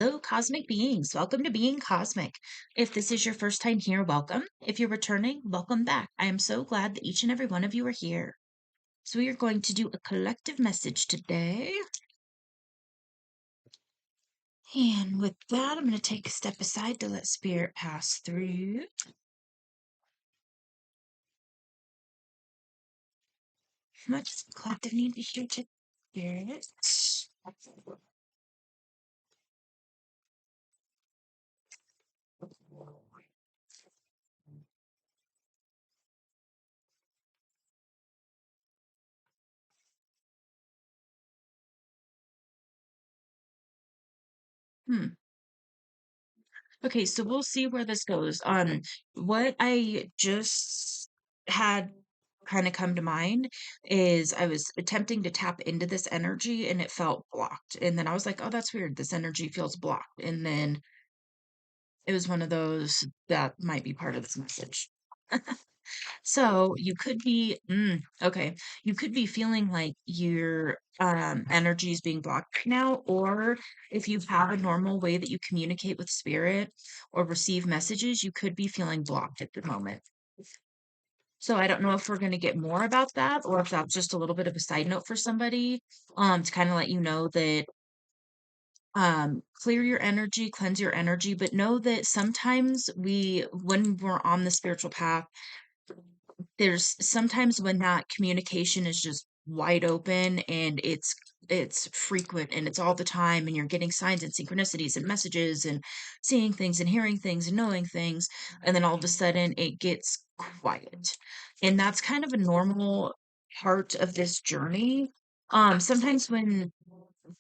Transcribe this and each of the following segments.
Hello, cosmic beings. Welcome to Being Cosmic. If this is your first time here, welcome. If you're returning, welcome back. I am so glad that each and every one of you are here. So, we are going to do a collective message today. And with that, I'm going to take a step aside to let spirit pass through. How much does the collective need to hear to spirit? Hmm. Okay, so we'll see where this goes. What I just had kind of come to mind is I was attempting to tap into this energy and it felt blocked. And then I was like, oh, that's weird. This energy feels blocked. And then it was one of those that might be part of this message. So you could be, okay, you could be feeling like your energy is being blocked right now, or if you have a normal way that you communicate with spirit or receive messages, you could be feeling blocked at the moment. So I don't know if we're going to get more about that, or if that's just a little bit of a side note for somebody, to kind of let you know that clear your energy, cleanse your energy, but know that sometimes when we're on the spiritual path, there's sometimes when that communication is just wide open and it's frequent and it's all the time and you're getting signs and synchronicities and messages and seeing things and hearing things and knowing things, and then all of a sudden it gets quiet, and that's kind of a normal part of this journey. Sometimes when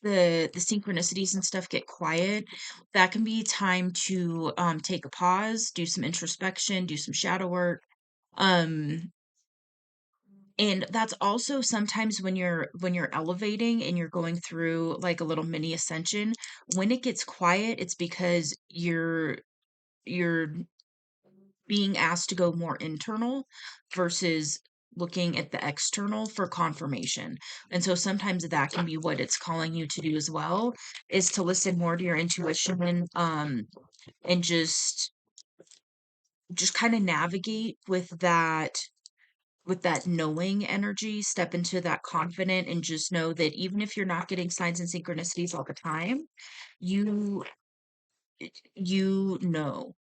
the synchronicities and stuff get quiet, that can be time to take a pause, do some introspection, do some shadow work. Um and that's also sometimes when you're elevating and you're going through like a little mini ascension. When it gets quiet, it's because you're being asked to go more internal versus looking at the external for confirmation. And so sometimes that can be what it's calling you to do as well, is to listen more to your intuition, and just kind of navigate with that knowing energy, step into that confident, and just know that even if you're not getting signs and synchronicities all the time, you you know.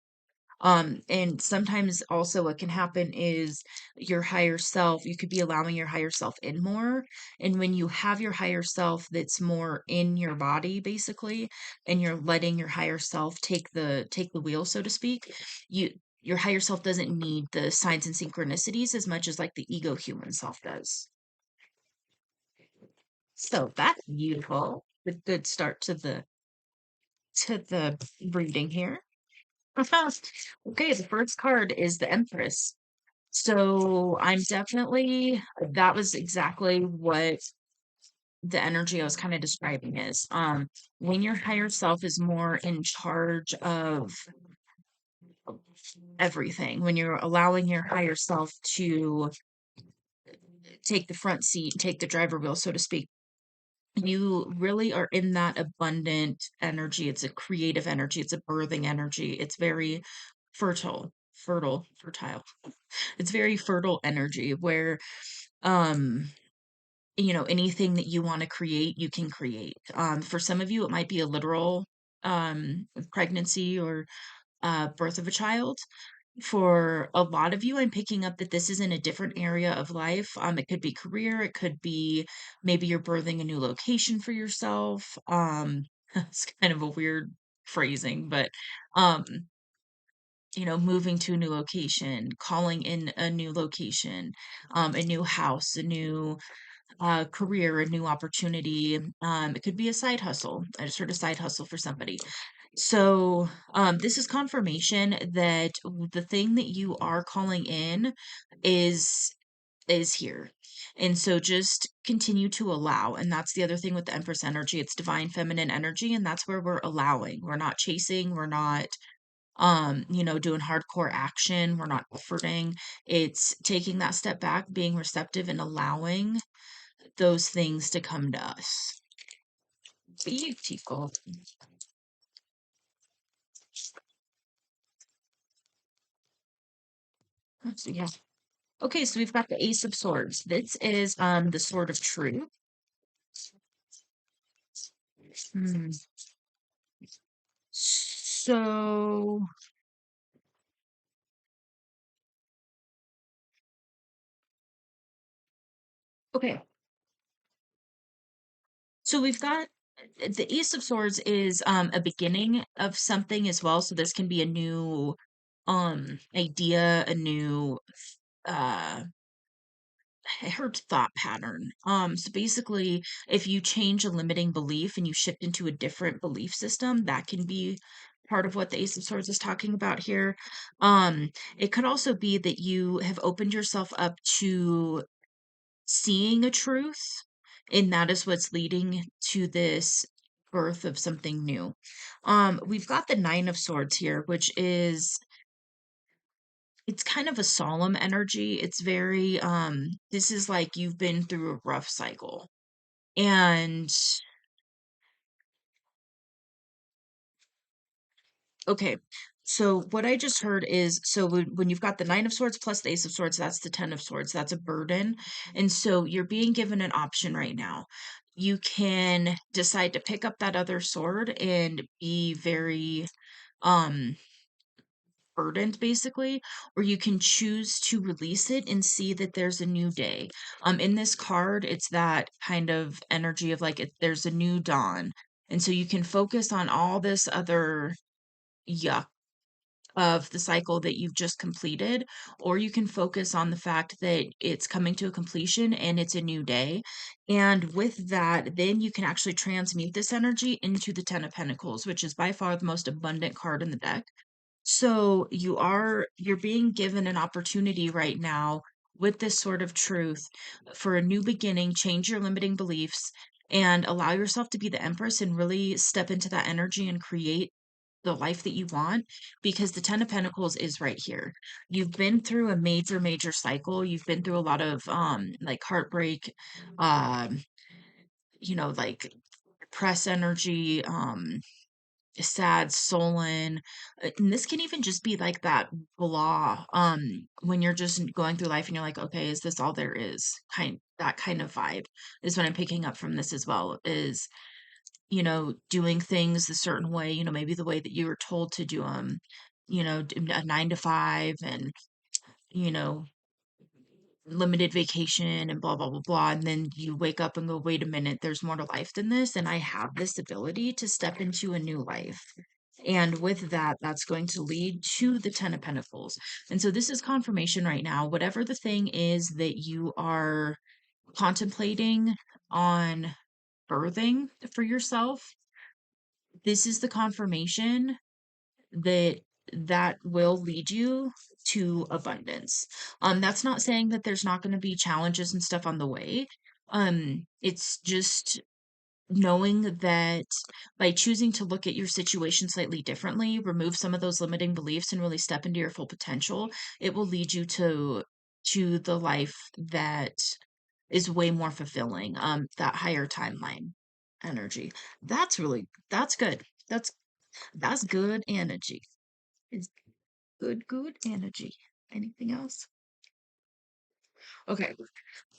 And sometimes also what can happen is your higher self, you could be allowing your higher self in more. And when you have your higher self that's more in your body, basically, and you're letting your higher self take the wheel, so to speak, you your higher self doesn't need the signs and synchronicities as much as like the ego human self does. So that's beautiful. A good start to the reading here. Okay, the first card is the Empress. So I'm definitely, that was exactly what the energy I was kind of describing is. When your higher self is more in charge of everything, when you're allowing your higher self to take the front seat, take the driver wheel, so to speak, you really are in that abundant energy. It's a creative energy, it's a birthing energy. It's very fertile. It's very fertile energy where um anything that you want to create, you can create. For some of you, it might be a literal pregnancy or birth of a child. For a lot of you, I'm picking up that this is in a different area of life. It could be career, it could be maybe you're birthing a new location for yourself. It's kind of a weird phrasing, but um, moving to a new location, calling in a new location, a new house, a new career, a new opportunity. It could be a side hustle. I just heard a side hustle for somebody. So, this is confirmation that the thing that you are calling in is is here. And so just continue to allow. And that's the other thing with the Empress energy. It's divine feminine energy, and that's where we're allowing. We're not chasing, we're not doing hardcore action, we're not efforting. It's taking that step back, being receptive and allowing those things to come to us. Beautiful. So yeah. Okay, so we've got the Ace of Swords. This is the Sword of Truth. Hmm. So okay. So we've got the Ace of Swords is a beginning of something as well. So this can be a new idea, a new uh I heard thought pattern. So basically, if you change a limiting belief and you shift into a different belief system, that can be part of what the Ace of Swords is talking about here. It could also be that you have opened yourself up to seeing a truth, and that is what's leading to this birth of something new. We've got the Nine of Swords here, which is it's kind of a solemn energy. It's very this is like you've been through a rough cycle. And okay. So what I just heard is so when you've got the Nine of Swords plus the Ace of Swords, that's the Ten of Swords. That's a burden. And so you're being given an option right now. You can decide to pick up that other sword and be very um burdened basically, or you can choose to release it and see that there's a new day. In this card, it's that kind of energy of like there's a new dawn. And so you can focus on all this other yuck of the cycle that you've just completed, or you can focus on the fact that it's coming to a completion and it's a new day. And with that, then you can actually transmute this energy into the Ten of Pentacles, which is by far the most abundant card in the deck. So you're being given an opportunity right now with this sort of truth for a new beginning, change your limiting beliefs and allow yourself to be the empress and really step into that energy and create the life that you want because the 10 of pentacles is right here. You've been through a major cycle. You've been through a lot of like heartbreak, um like depressed energy, sad, sullen. And this can even just be like that blah, when you're just going through life and you're like, okay, is this all there is? That kind of vibe is what I'm picking up from this as well, is, doing things a certain way, maybe the way that you were told to do them, a 9 to 5 and, you know, limited vacation and blah blah blah blah, and then you wake up and go, wait a minute, there's more to life than this, and I have this ability to step into a new life. And with that, that's going to lead to the 10 of pentacles. And so this is confirmation right now, whatever the thing is that you are contemplating on birthing for yourself, this is the confirmation that that will lead you to abundance. That's not saying that there's not going to be challenges and stuff on the way. It's just knowing that by choosing to look at your situation slightly differently, remove some of those limiting beliefs and really step into your full potential, it will lead you to the life that is way more fulfilling. That higher timeline energy. That's good. That's good energy. It's good energy. Anything else? Okay,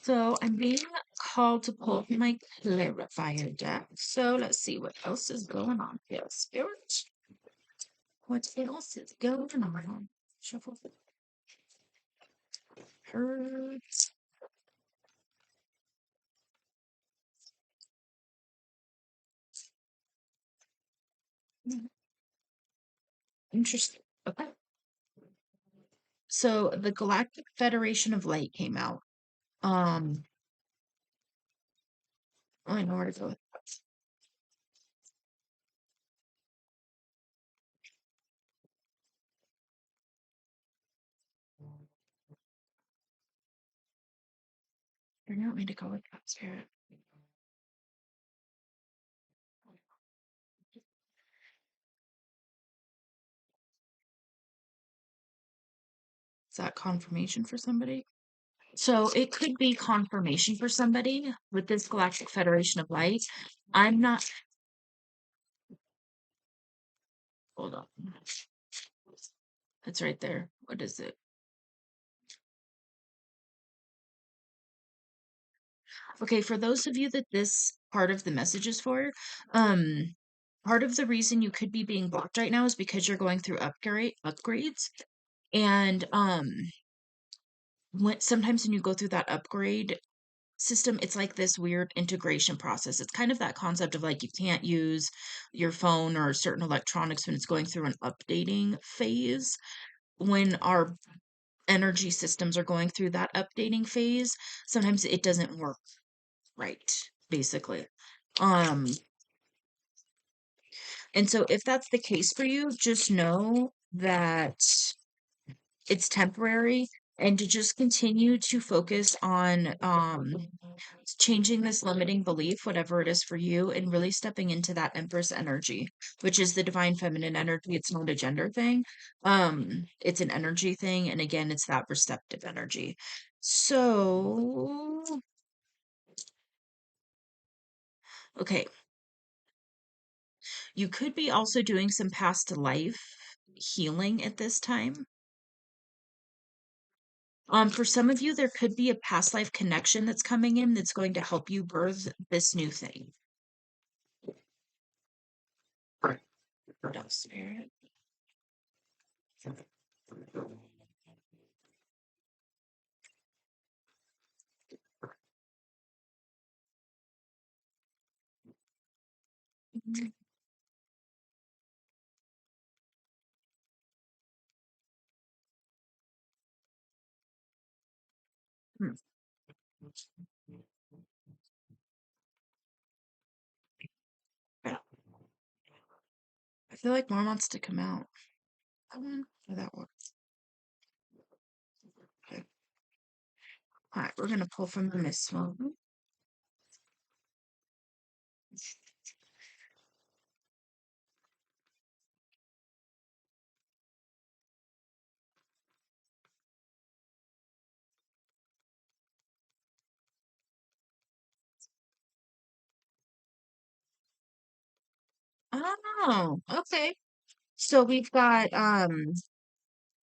so I'm being called to pull my clarifier deck. So let's see what else is going on here. Spirit, what else is going on? Shuffle the cards. Interesting. Okay. So the Galactic Federation of Light came out. Um, I know where to go with that. Where do you want me to go with that, Spirit? Is that confirmation for somebody? So it could be confirmation for somebody with this Galactic Federation of Light. I'm not, hold on. It's right there. What is it? Okay, for those of you that this part of the message is for, um, part of the reason you could be being blocked right now is because you're going through upgrades. And sometimes when you go through that upgrade system, it's like this weird integration process. It's kind of that concept of like you can't use your phone or certain electronics when it's going through an updating phase. When our energy systems are going through that updating phase, sometimes it doesn't work right, basically. Um, and so if that's the case for you, just know that it's temporary and to just continue to focus on changing this limiting belief, whatever it is for you, and really stepping into that Empress energy, which is the divine feminine energy. It's not a gender thing. It's an energy thing. And again, it's that receptive energy. So, okay, you could be also doing some past life healing at this time. For some of you, there could be a past life connection that's coming in that's going to help you birth this new thing. No, spirit. Hmm. Yeah. I feel like more wants to come out. That one or that one? Okay. All right, we're gonna pull from this one. Oh, okay. So we've got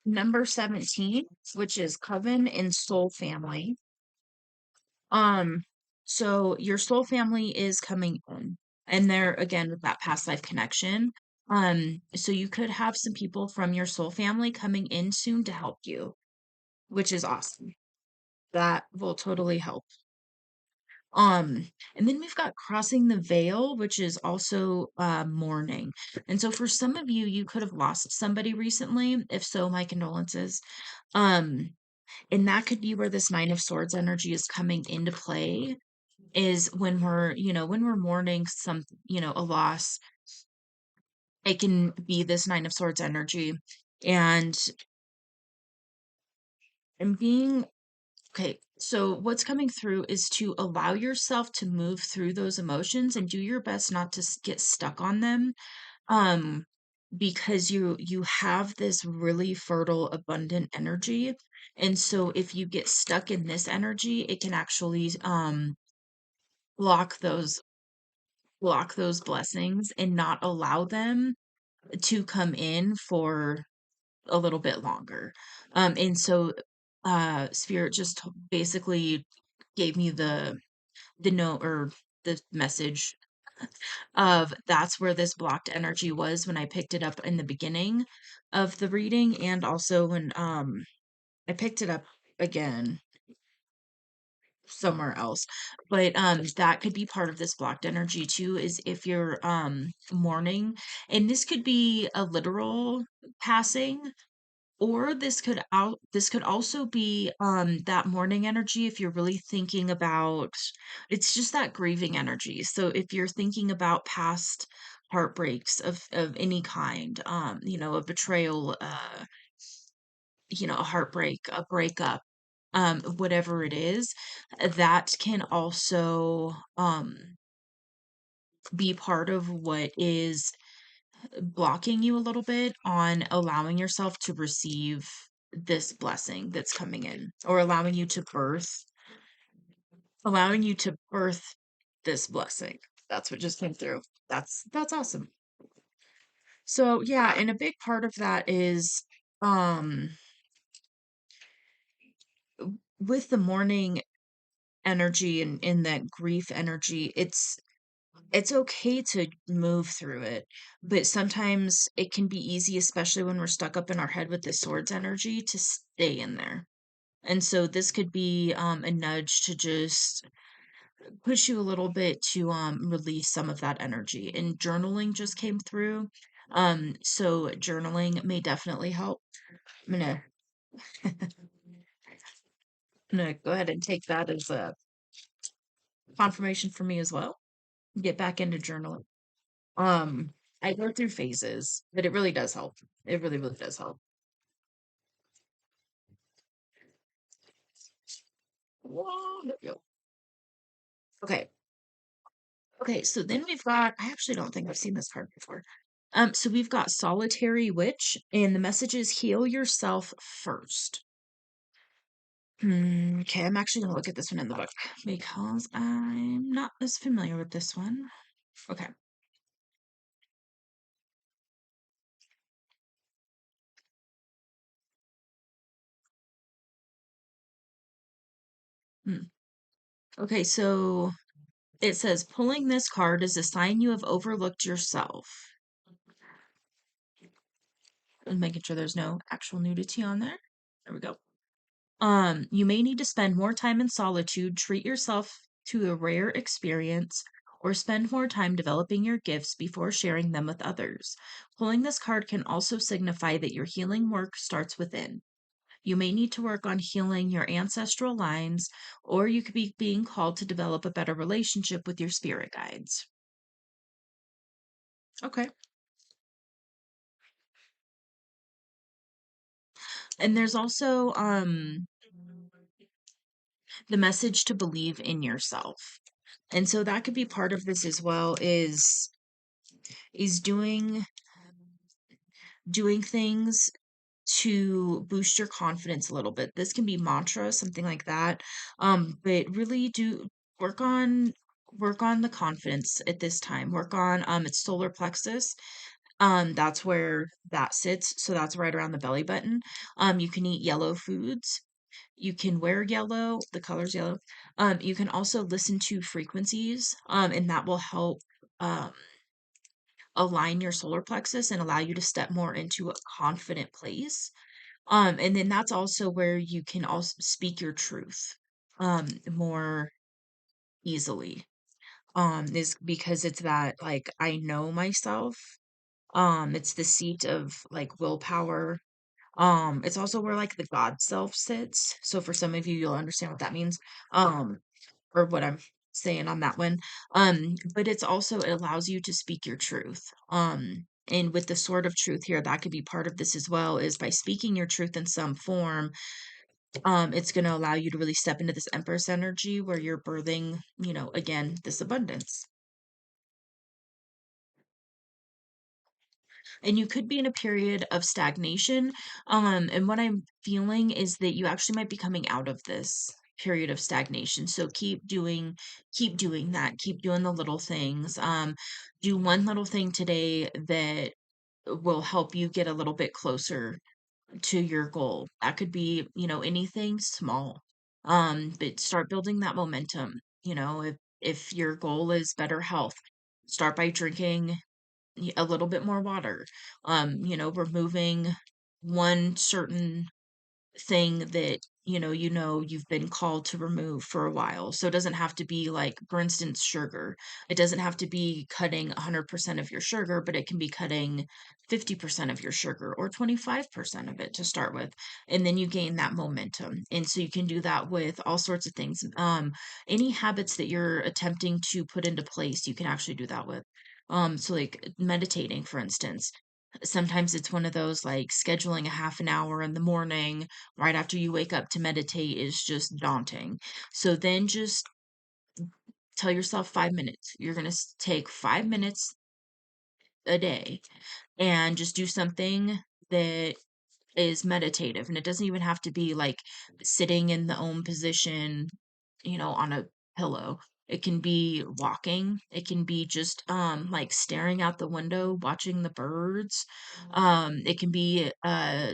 number 17, which is Coven and Soul Family. Um, so your soul family is coming in, and they're again with that past life connection. So you could have some people from your soul family coming in soon to help you, which is awesome. That will totally help. And then we've got crossing the veil, which is also mourning. And so for some of you, you could have lost somebody recently. If so, my condolences. Um, and that could be where this Nine of Swords energy is coming into play, is when when we're mourning a loss, it can be this Nine of Swords energy. And and being okay, so what's coming through is to allow yourself to move through those emotions and do your best not to get stuck on them. Um, because you have this really fertile, abundant energy. And so if you get stuck in this energy, it can actually block those block those blessings and not allow them to come in for a little bit longer. And so Spirit just basically gave me the note or the message of that's where this blocked energy was when I picked it up in the beginning of the reading, and also when I picked it up again somewhere else. But that could be part of this blocked energy too, is if you're mourning, and this could be a literal passing, or this could also be that mourning energy if you're really thinking about, it's just that grieving energy. So if you're thinking about past heartbreaks of any kind, a betrayal, a heartbreak, a breakup, whatever it is, that can also be part of what is blocking you a little bit on allowing yourself to receive this blessing that's coming in, or allowing you to birth this blessing. That's what just came through. That's awesome. So yeah, and a big part of that is um with the mourning, energy and in that grief energy, it's okay to move through it, but sometimes it can be easy, especially when we're stuck up in our head with the swords energy, to stay in there. And so this could be a nudge to just push you a little bit to release some of that energy. And journaling just came through. So journaling may definitely help. I'm gonna go ahead and take that as a confirmation for me as well. Get back into journaling. Um, I go through phases, but it really does help. It really, really does help. Whoa, there we go. Okay. Okay, so then we've got, I actually don't think I've seen this card before. So we've got Solitary Witch, and the message is heal yourself first. Okay, I'm actually gonna look at this one in the book because I'm not as familiar with this one. Okay. Hmm. Okay, so it says pulling this card is a sign you have overlooked yourself. And making sure there's no actual nudity on there. There we go. You may need to spend more time in solitude, treat yourself to a rare experience, or spend more time developing your gifts before sharing them with others. Pulling this card can also signify that your healing work starts within. You may need to work on healing your ancestral lines, or you could be being called to develop a better relationship with your spirit guides. Okay. And there's also the message to believe in yourself. And so that could be part of this as well is doing things to boost your confidence a little bit. This can be mantra, something like that. But really do work on work on the confidence at this time. Work on its solar plexus. That's where that sits. So that's right around the belly button. You can eat yellow foods. You can wear yellow, the color's yellow. You can also listen to frequencies, and that will help um align your solar plexus and allow you to step more into a confident place. And then that's also where you can also speak your truth more easily. Is because it's that like I know myself. It's the seat of like willpower. It's also where like the God self sits. So for some of you, you'll understand what that means. Um, or what I'm saying on that one. But it's also it allows you to speak your truth. And with the sword of truth here, that could be part of this as well, is by speaking your truth in some form, it's going to allow you to really step into this Empress energy where you're birthing, again, this abundance. And you could be in a period of stagnation. And what I'm feeling is that you actually might be coming out of this period of stagnation. So keep doing that. Keep doing the little things. Do one little thing today that will help you get a little bit closer to your goal. That could be, anything small. But start building that momentum. If your goal is better health, start by drinking a little bit more water. Removing one certain thing that you've been called to remove for a while. So it doesn't have to be like, for instance, sugar. It doesn't have to be cutting 100% of your sugar, but it can be cutting 50% of your sugar or 25% of it to start with. And then you gain that momentum. And so you can do that with all sorts of things. Any habits that you're attempting to put into place, you can actually do that with. So like meditating, for instance. Sometimes it's one of those like scheduling a half an hour in the morning right after you wake up to meditate is just daunting. So then just tell yourself 5 minutes. You're going to take 5 minutes a day and just do something that is meditative. And it doesn't even have to be like sitting in the Om position, on a pillow. It can be walking. It can be just like staring out the window, watching the birds. It can be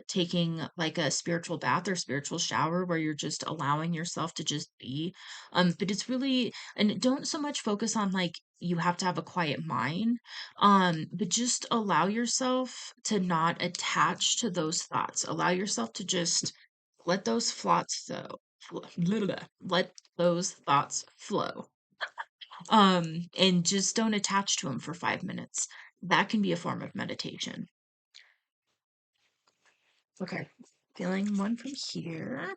taking like a spiritual bath or spiritual shower where you're just allowing yourself to just be. But it's really, and don't so much focus on like you have to have a quiet mind. But just allow yourself to not attach to those thoughts. Allow yourself to just let those thoughts flow. Let those thoughts flow. And just don't attach to them for 5 minutes. That can be a form of meditation. Okay. Feeling one from here.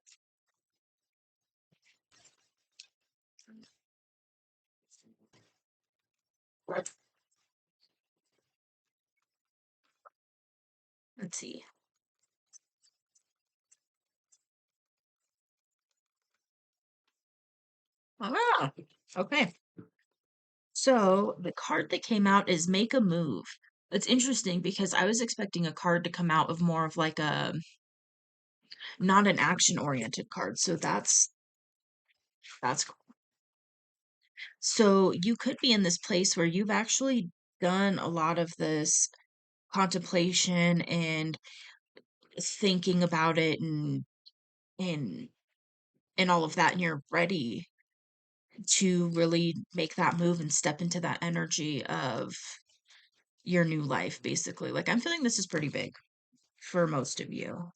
Let's see. Ah, okay. So the card that came out is make a move. It's interesting because I was expecting a card to come out of more of like a not an action oriented card. So that's cool. So you could be in this place where you've actually done a lot of this contemplation and thinking about it and and all of that, and you're ready to really make that move and step into that energy of your new life, basically. Like, I'm feeling this is pretty big for most of you.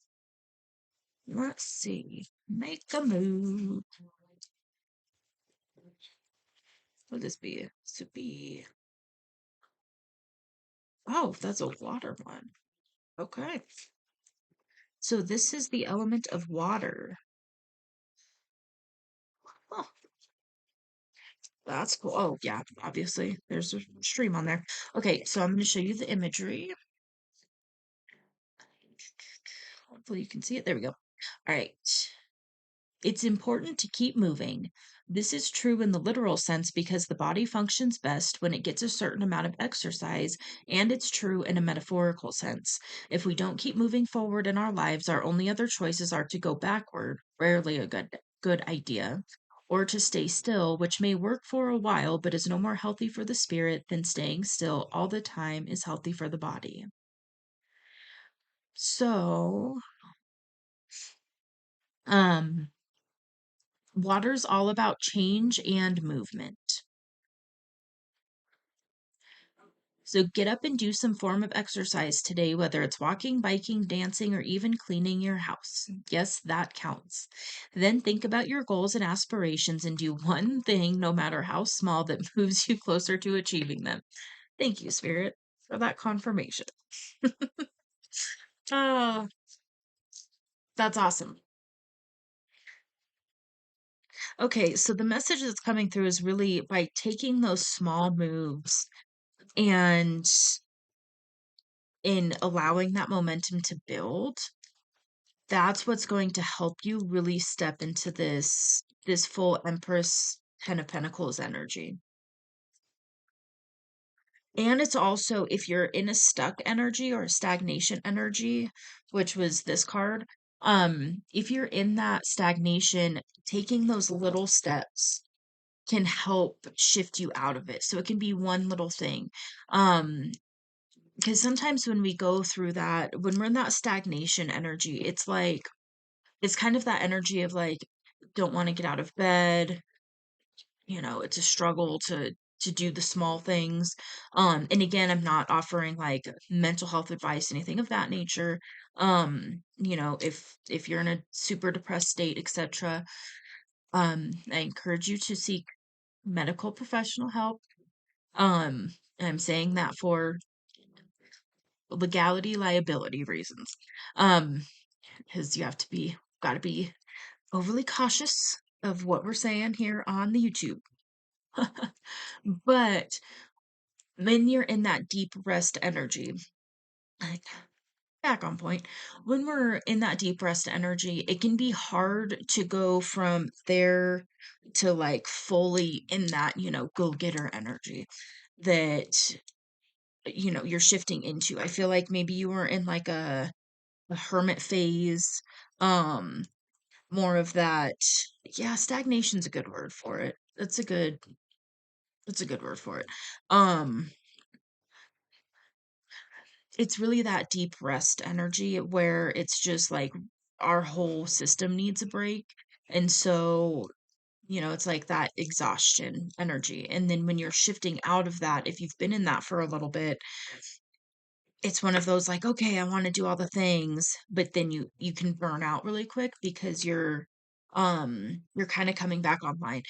Let's see. Make a move. What would this be? This would be. Oh, that's a water one. Okay. So this is the element of water. Oh, that's cool. Oh, yeah, obviously. There's a stream on there. Okay, so I'm going to show you the imagery. Hopefully you can see it. There we go. All right. It's important to keep moving. This is true in the literal sense because the body functions best when it gets a certain amount of exercise, and it's true in a metaphorical sense. If we don't keep moving forward in our lives, our only other choices are to go backward, rarely a good idea, or to stay still, which may work for a while but is no more healthy for the spirit than staying still all the time is healthy for the body. So, um water's all about change and movement. So get up and do some form of exercise today, whether it's walking, biking, dancing, or even cleaning your house. Yes, that counts. Then think about your goals and aspirations and do one thing, no matter how small, that moves you closer to achieving them. Thank you, Spirit, for that confirmation. Ah, that's awesome. Okay, so the message that's coming through is really by taking those small moves and in allowing that momentum to build, that's what's going to help you really step into this full Empress 10 of Pentacles energy. And it's also if you're in a stuck energy or a stagnation energy, which was this card, if you're in that stagnation, taking those little steps can help shift you out of it. So it can be one little thing. Because sometimes when we go through that, when we're in that stagnation energy, it's kind of that energy of like, don't want to get out of bed. It's a struggle to do the small things. And again, I'm not offering like mental health advice, anything of that nature. If you're in a super depressed state, etc., I encourage you to seek medical professional help. Um, I'm saying that for legality, liability reasons. Um, because got to be overly cautious of what we're saying here on the YouTube. But when you're in that deep rest energy, like back on point, when we're in that deep rest energy, it can be hard to go from there to like fully in that, go getter energy that, you're shifting into. I feel like maybe you were in like a hermit phase, more of that. Yeah, stagnation's a good word for it. That's a good. That's a good word for it. Um, it's really that deep rest energy where it's just like our whole system needs a break. And so, it's like that exhaustion energy. And then when you're shifting out of that, if you've been in that for a little bit, it's one of those like, "Okay, I wanna do all the things," but then you can burn out really quick because you're kinda coming back online.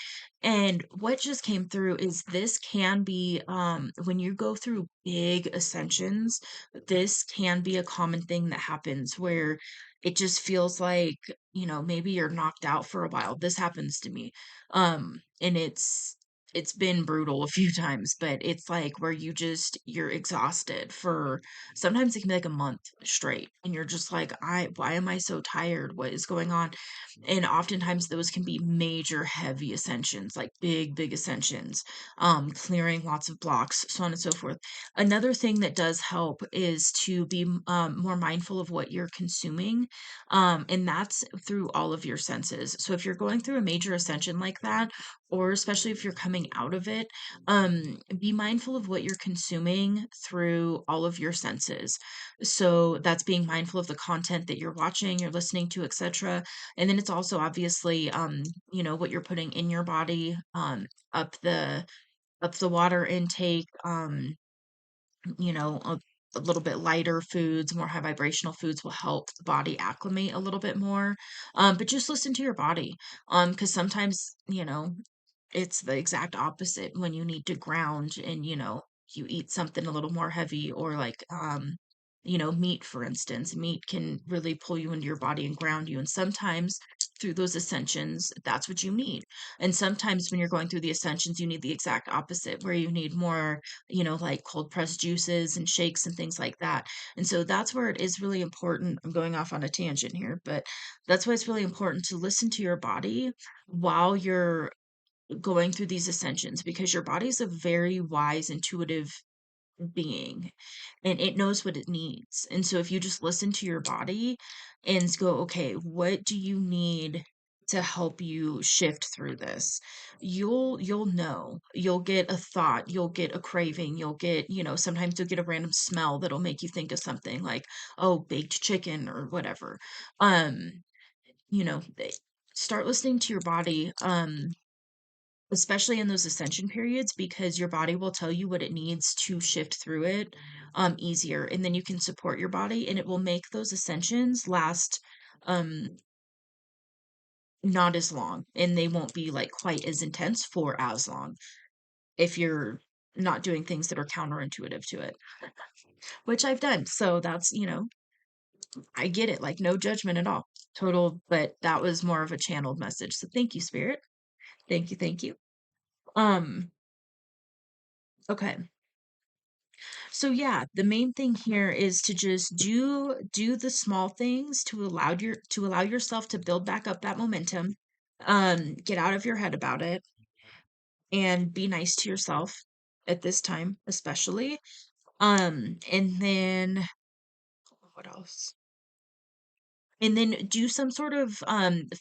And what just came through is this can be, when you go through big ascensions, this can be a common thing that happens where it just feels like, maybe you're knocked out for a while. This happens to me. And it's been brutal a few times, but it's like where you're exhausted for sometimes it can be like a month straight, and you're just like, why am I so tired? What is going on? And oftentimes those can be major heavy ascensions, like big, big ascensions, clearing lots of blocks, so on and so forth. Another thing that does help is to be more mindful of what you're consuming. And that's through all of your senses. So if you're going through a major ascension like that, or especially if you're coming out of it, be mindful of what you're consuming through all of your senses. So that's being mindful of the content that you're watching, you're listening to, etc. And then it's also obviously, what you're putting in your body, up the water intake, a little bit lighter foods, more high vibrational foods will help the body acclimate a little bit more. But just listen to your body. Because sometimes, it's the exact opposite when you need to ground and, you eat something a little more heavy or like, meat, for instance. Meat can really pull you into your body and ground you. And sometimes through those ascensions, that's what you need. And sometimes when you're going through the ascensions, you need the exact opposite, where you need more, like cold pressed juices and shakes and things like that. And so that's where it is really important. I'm going off on a tangent here, but that's why it's really important to listen to your body while you're going through these ascensions, because your body's a very wise, intuitive being, and it knows what it needs. And so if you just listen to your body and go, okay, what do you need to help you shift through this? You'll know. You'll get a thought, you'll get a craving, you'll get, sometimes you'll get a random smell that'll make you think of something like, oh, baked chicken or whatever. Um, you know, they- Start listening to your body. Especially in those ascension periods, because your body will tell you what it needs to shift through it easier, and then you can support your body, and it will make those ascensions last um not as long, and they won't be like quite as intense for as long if you're not doing things that are counterintuitive to it, which I've done. So that's, I get it, like no judgment at all. Total, but that was more of a channeled message. So thank you, spirit. Thank you, thank you. Um okay. So yeah, the main thing here is to just do the small things to allow yourself to build back up that momentum. Get out of your head about it and be nice to yourself at this time, especially. And then what else? And then do some sort of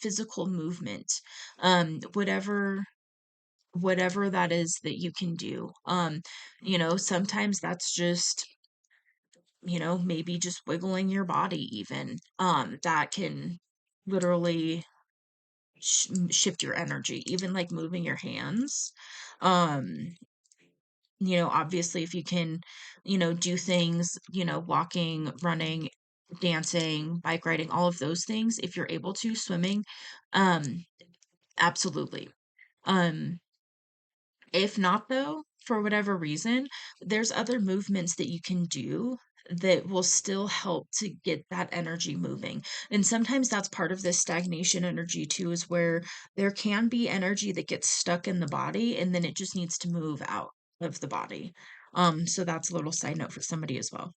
physical movement. Whatever that is that you can do. Sometimes that's just maybe just wiggling your body even, that can literally shift your energy, even like moving your hands. Um, obviously if you can, do things, walking, running, dancing, bike riding, all of those things, if you're able to, swimming, um, absolutely. Um, If not, though, for whatever reason, there's other movements that you can do that will still help to get that energy moving. And sometimes that's part of this stagnation energy too, is where there can be energy that gets stuck in the body and then it just needs to move out of the body. So that's a little side note for somebody as well.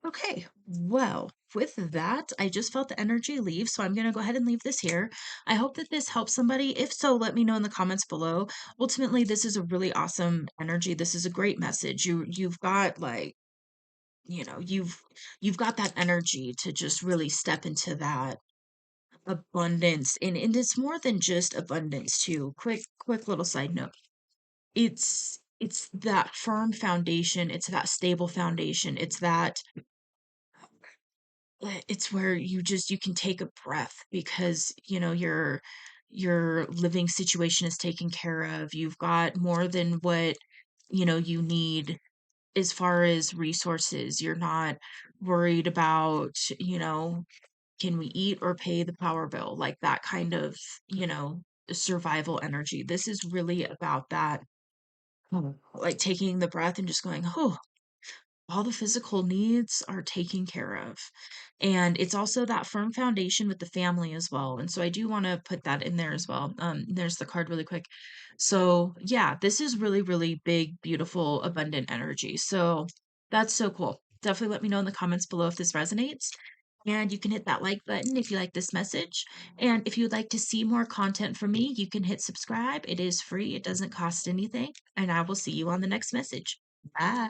Okay, well, with that, I just felt the energy leave, so I'm going to go ahead and leave this here. I hope that this helps somebody. If so, let me know in the comments below. Ultimately, this is a really awesome energy. This is a great message. You've got like, you've got that energy to just really step into that abundance, and it's more than just abundance too. Quick little side note. it's that firm foundation, it's that stable foundation, it's that it's where you can take a breath because, your living situation is taken care of. You've got more than what, you need as far as resources. You're not worried about, can we eat or pay the power bill? Like that kind of, you know, survival energy. This is really about that, like taking the breath and just going, oh, all the physical needs are taken care of. And it's also that firm foundation with the family as well. And so I do want to put that in there as well. There's the card really quick. So yeah, this is really, really big, beautiful, abundant energy. So that's so cool. Definitely let me know in the comments below if this resonates. And you can hit that like button if you like this message. And if you'd like to see more content from me, you can hit subscribe. It is free, it doesn't cost anything. And I will see you on the next message. Bye.